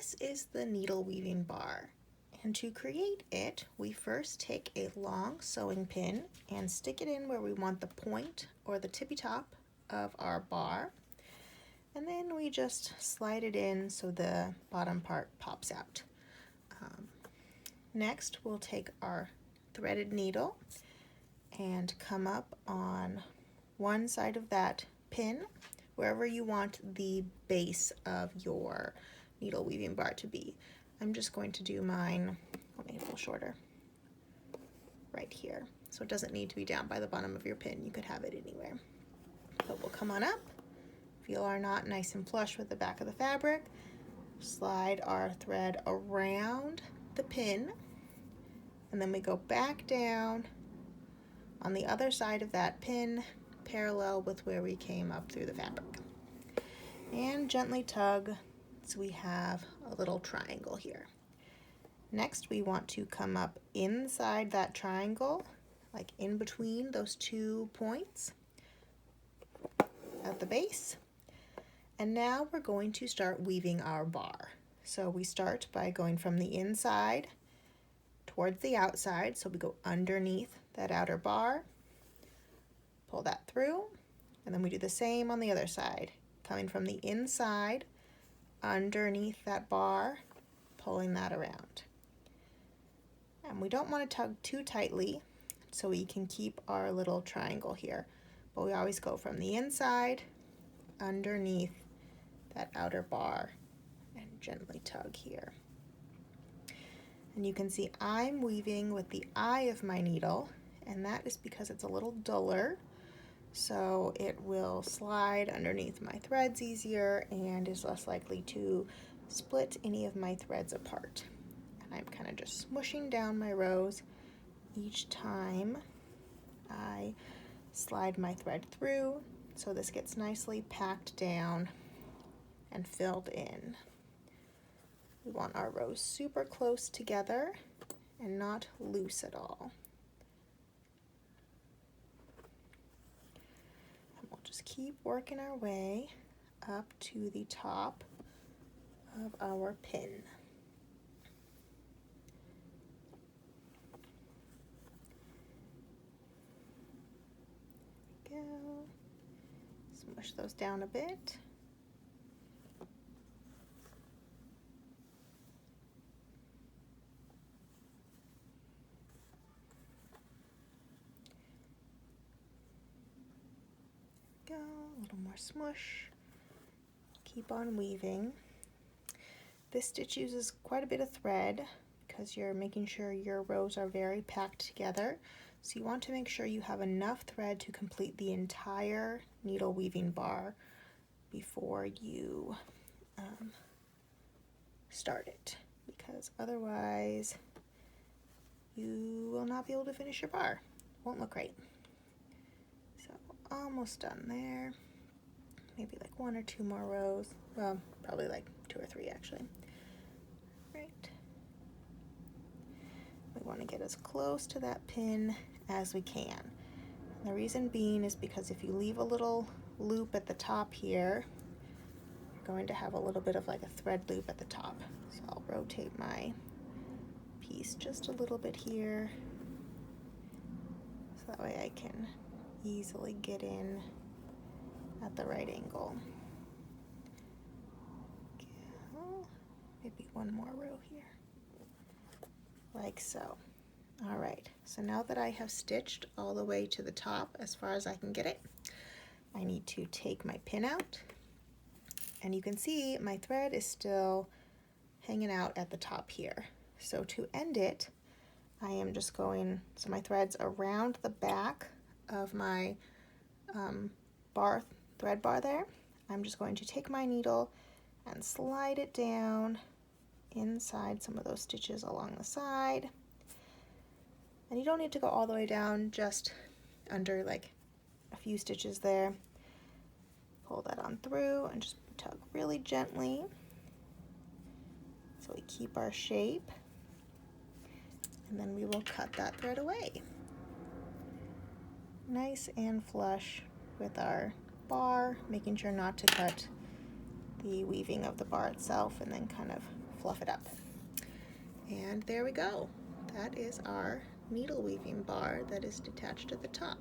this is the needle weaving bar. And to create it, we first take a long sewing pin and stick it in where we want the point or the tippy top of our bar. And then we just slide it in so the bottom part pops out. Next, we'll take our threaded needle and come up on one side of that pin, wherever you want the base of your needle weaving bar to be. I'm just going to do mine, I'll make it a little shorter, right here. So it doesn't need to be down by the bottom of your pin. You could have it anywhere. But we'll come on up, feel our knot nice and flush with the back of the fabric, slide our thread around the pin, and then we go back down on the other side of that pin, parallel with where we came up through the fabric. And gently tug so we have a little triangle here. Next, we want to come up inside that triangle, like in between those 2 points at the base. And now we're going to start weaving our bar. So we start by going from the inside towards the outside. So we go underneath that outer bar, pull that through, and then we do the same on the other side, coming from the inside underneath that bar, pulling that around. And we don't want to tug too tightly so we can keep our little triangle here, but we always go from the inside underneath that outer bar and gently tug here. And you can see I'm weaving with the eye of my needle, and that is because it's a little duller, so it will slide underneath my threads easier and is less likely to split any of my threads apart. And I'm kind of just smushing down my rows each time I slide my thread through, so this gets nicely packed down and filled in. We want our rows super close together and not loose at all. And we'll just keep working our way up to the top of our pin. There we go. Smush those down a bit. Go, a little more smush. Keep on weaving. This stitch uses quite a bit of thread because you're making sure your rows are very packed together. So you want to make sure you have enough thread to complete the entire needle weaving bar before you start it, because otherwise you will not be able to finish your bar. Won't look right. So almost done there. Maybe like 1 or 2 more rows. Well, probably like 2 or 3 actually. Right. We want to get as close to that pin as we can. And the reason being is because if you leave a little loop at the top here, you're going to have a little bit of like a thread loop at the top. So I'll rotate my piece just a little bit here, so that way I can easily get in at the right angle. Maybe 1 more row here, like so. All right, so now that I have stitched all the way to the top as far as I can get it, I need to take my pin out, and you can see my thread is still hanging out at the top here. So to end it, I am just going, so my thread's around the back of my thread bar there. I'm just going to take my needle and slide it down inside some of those stitches along the side. And you don't need to go all the way down, just under like a few stitches there. Pull that on through and just tug really gently so we keep our shape. And then we will cut that thread away. Nice and flush with our bar, making sure not to cut the weaving of the bar itself, and then kind of fluff it up. And there we go. That is our needle weaving bar that is detached at the top.